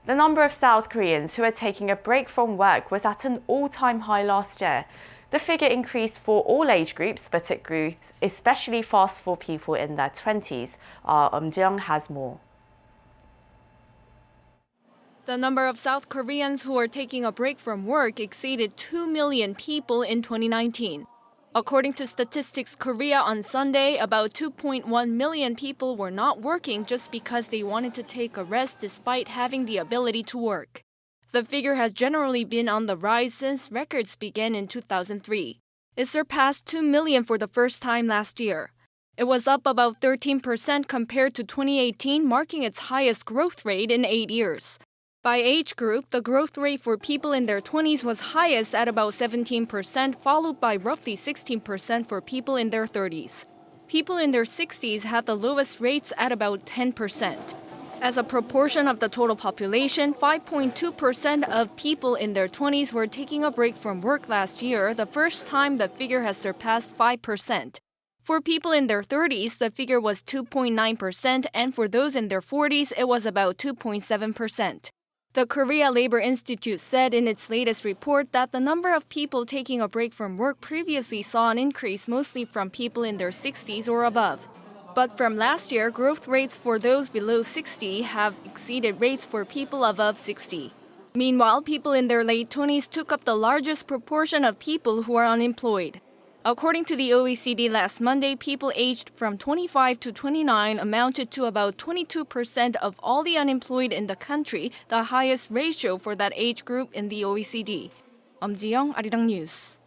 The number of South Koreans who are taking a break from work was at an all-time high last year. The figure increased for all age groups, but it grew especially fast for people in their 20s. Eum Ji-young has more. The number of South Koreans who are taking a break from work exceeded 2 million people in 2019. According to Statistics Korea on Sunday, about 2.1 million people were not working just because they wanted to take a rest despite having the ability to work. The figure has generally been on the rise since records began in 2003. It surpassed 2 million for the first time last year. It was up about 13% compared to 2018, marking its highest growth rate in 8 years. By age group, the growth rate for people in their 20s was highest at about 17%, followed by roughly 16% for people in their 30s. People in their 60s had the lowest rates at about 10%. As a proportion of the total population, 5.2% of people in their 20s were taking a break from work last year, the first time the figure has surpassed 5%. For people in their 30s, the figure was 2.9%, and for those in their 40s, it was about 2.7%. The Korea Labor Institute said in its latest report that the number of people taking a break from work previously saw an increase mostly from people in their 60s or above. But from last year, growth rates for those below 60 have exceeded rates for people above 60. Meanwhile, people in their late 20s took up the largest proportion of people who are unemployed. According to the OECD last Monday, people aged from 25 to 29 amounted to about 22% of all the unemployed in the country, the highest ratio for that age group in the OECD. Eum Ji-young, Arirang News.